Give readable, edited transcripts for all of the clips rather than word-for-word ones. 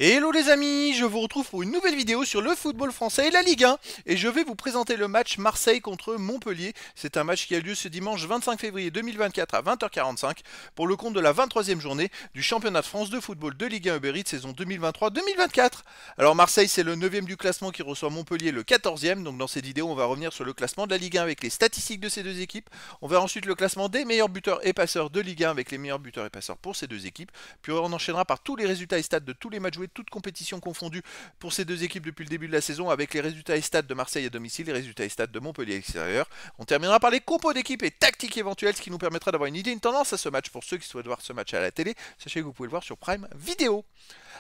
Hello les amis, je vous retrouve pour une nouvelle vidéo sur le football français et la Ligue 1 et je vais vous présenter le match Marseille contre Montpellier. C'est un match qui a lieu ce dimanche 25 février 2024 à 20h45 pour le compte de la 23e journée du championnat de France de football de Ligue 1 Uber Eats saison 2023-2024. Alors Marseille c'est le 9e du classement qui reçoit Montpellier le 14e, donc dans cette vidéo on va revenir sur le classement de la Ligue 1 avec les statistiques de ces deux équipes. On verra ensuite le classement des meilleurs buteurs et passeurs de Ligue 1 avec les meilleurs buteurs et passeurs pour ces deux équipes. Puis on enchaînera par tous les résultats et stats de tous les matchs joués, toutes compétitions confondues pour ces deux équipes depuis le début de la saison avec les résultats et stats de Marseille à domicile, les résultats et stats de Montpellier à l'extérieur. On terminera par les compos d'équipe et tactiques éventuelles, ce qui nous permettra d'avoir une idée, une tendance à ce match pour ceux qui souhaitent voir ce match à la télé. Sachez que vous pouvez le voir sur Prime Vidéo.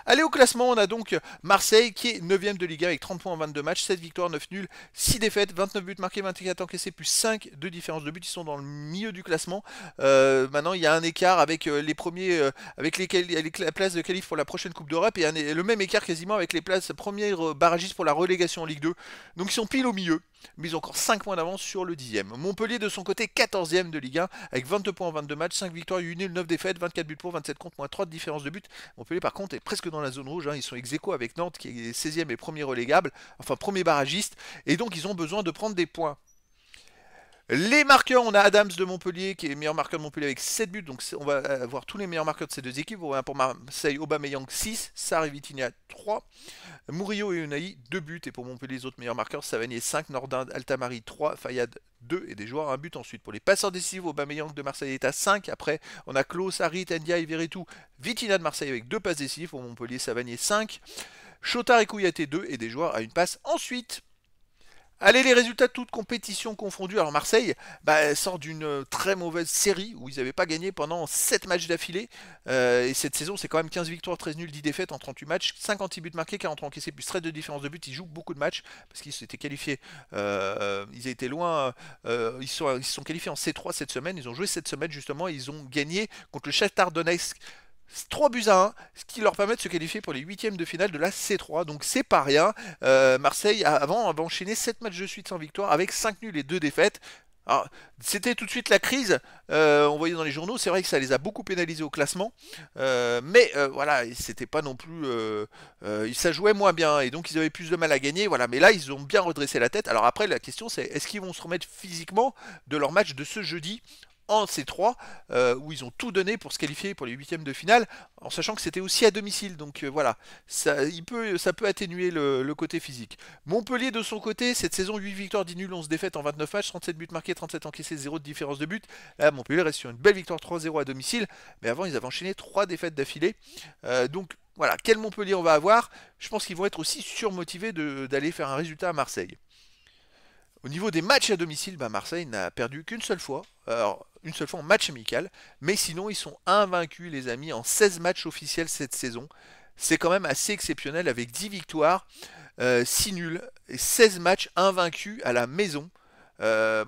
Allez au classement, on a donc Marseille qui est 9ème de Ligue 1 avec 30 points en 22 matchs, 7 victoires, 9 nuls, 6 défaites, 29 buts marqués, 24 encaissés, plus 5 de différence de buts. Ils sont dans le milieu du classement. Maintenant, il y a un écart avec les premiers, avec les places de qualif pour la prochaine Coupe d'Europe et le même écart quasiment avec les places premières barragistes pour la relégation en Ligue 2. Donc ils sont pile au milieu. Mais ils ont encore 5 points d'avance sur le 10e. Montpellier de son côté 14e de Ligue 1 avec 22 points en 22 matchs, 5 victoires, 8 nuls, 9 défaites, 24 buts pour, 27 contre, moins 3 de différence de but. Montpellier par contre est presque dans la zone rouge, hein. Ils sont ex-aequo avec Nantes qui est 16e et premier relégable, enfin premier barragiste, et donc ils ont besoin de prendre des points. Les marqueurs, on a Adams de Montpellier qui est meilleur marqueur de Montpellier avec 7 buts, donc on va avoir tous les meilleurs marqueurs de ces deux équipes. On va pour Marseille, Aubameyang 6, Sarr et Vitinha 3, Murillo et Unai 2 buts, et pour Montpellier les autres meilleurs marqueurs, Savanier 5, Nordin, Altamari 3, Fayad 2 et des joueurs à un but ensuite. Pour les passeurs décisifs, Aubameyang de Marseille est à 5, après on a Klaus, Harit, Ndiaye, Veretout, Vitinha de Marseille avec 2 passes décisives, pour Montpellier, Savanier 5, Chotard et Kouyaté 2 et des joueurs à une passe ensuite. Allez, les résultats de toutes compétitions confondues. Alors Marseille sort d'une très mauvaise série où ils n'avaient pas gagné pendant 7 matchs d'affilée. Et cette saison, c'est quand même 15 victoires, 13 nuls, 10 défaites en 38 matchs, 56 buts marqués, 43 encaissés, plus 13 de différence de but. Ils jouent beaucoup de matchs parce qu'ils s'étaient qualifiés. Ils étaient loin. Ils se sont qualifiés en C3 cette semaine. Ils ont joué cette semaine justement. Et ils ont gagné contre le Shakhtar Donetsk 3 buts à 1, ce qui leur permet de se qualifier pour les huitièmes de finale de la C3. Donc c'est pas rien. Marseille avant avait enchaîné 7 matchs de suite sans victoire avec 5 nuls et 2 défaites. Alors, c'était tout de suite la crise, on voyait dans les journaux, c'est vrai que ça les a beaucoup pénalisés au classement, mais voilà, c'était pas non plus, ça jouait moins bien, et donc ils avaient plus de mal à gagner, voilà, mais là ils ont bien redressé la tête. Alors après la question c'est, est-ce qu'ils vont se remettre physiquement de leur match de ce jeudi en C3, où ils ont tout donné pour se qualifier pour les huitièmes de finale, en sachant que c'était aussi à domicile. Donc voilà, ça peut atténuer le côté physique. Montpellier de son côté, cette saison 8 victoires, 10 nuls, 11 défaites en 29 matchs, 37 buts marqués, 37 encaissés, 0 de différence de but. Là, Montpellier reste sur une belle victoire 3-0 à domicile, mais avant ils avaient enchaîné 3 défaites d'affilée. Donc voilà, quel Montpellier on va avoir? Je pense qu'ils vont être aussi surmotivés d'aller faire un résultat à Marseille. Au niveau des matchs à domicile, Marseille n'a perdu qu'une seule fois. Alors, une seule fois en match amical. Mais sinon, ils sont invaincus, les amis, en 16 matchs officiels cette saison. C'est quand même assez exceptionnel avec 10 victoires, 6 nuls et 16 matchs invaincus à la maison. C'est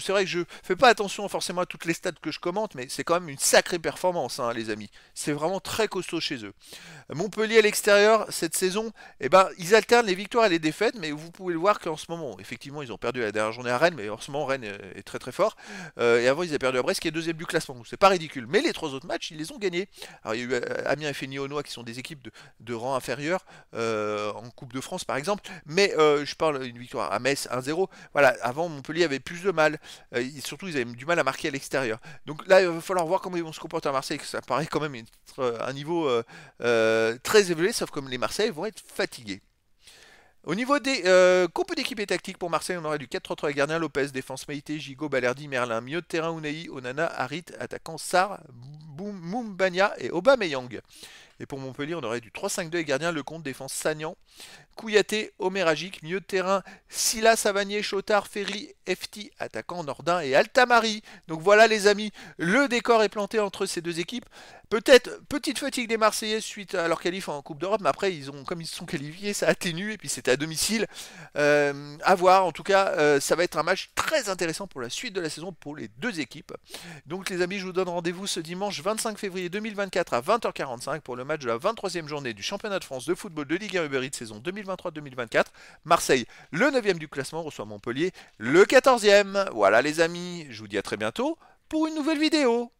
vrai que je fais pas attention forcément à toutes les stats que je commente, mais c'est quand même une sacrée performance, hein, les amis. C'est vraiment très costaud chez eux. Montpellier à l'extérieur, cette saison, ils alternent les victoires et les défaites, mais vous pouvez le voir qu'en ce moment, effectivement, ils ont perdu la dernière journée à Rennes, mais en ce moment, Rennes est très très fort. Et avant, ils avaient perdu à Brest, qui est deuxième du classement, donc c'est pas ridicule. Mais les 3 autres matchs, ils les ont gagnés. Alors, il y a eu Amiens et Fény-Aunois, qui sont des équipes de rang inférieur, en Coupe de France, par exemple. Mais je parle d'une victoire à Metz, 1-0. Voilà, avant, Montpellier avait plus de mal. Surtout, ils avaient du mal à marquer à l'extérieur. Donc là, il va falloir voir comment ils vont se comporter à Marseille, que ça paraît quand même être un niveau très élevé, sauf comme les Marseillais vont être fatigués. Au niveau des compos d'équipe et tactique pour Marseille, on aurait du 4-3-3 avec gardien Lopez, défense Meïté, Gigot, Balerdi, Merlin, milieu de terrain Unai, Onana, Harit, attaquant Sarr, Moumbagna et Aubameyang. Et pour Montpellier, on aurait du 3-5-2 avec gardien Lecomte, défense Sagnan, Kouyaté, Oméragic, milieu de terrain Silla, Savanier, Chotard, Ferry, Efti, attaquant Nordin et Altamari. Donc voilà les amis, le décor est planté entre ces deux équipes. Peut-être petite fatigue des Marseillais suite à leur qualif en Coupe d'Europe, mais après comme ils se sont qualifiés, ça atténue et puis c'était à domicile. À voir, en tout cas, ça va être un match très intéressant pour la suite de la saison pour les deux équipes. Donc les amis, je vous donne rendez-vous ce dimanche 25 février 2024 à 20h45 pour le match de la 23e journée du championnat de France de football de Ligue 1 Uber Eats saison 2023-2024. Marseille, le 9e du classement, reçoit Montpellier, le 14e. Voilà les amis, je vous dis à très bientôt pour une nouvelle vidéo.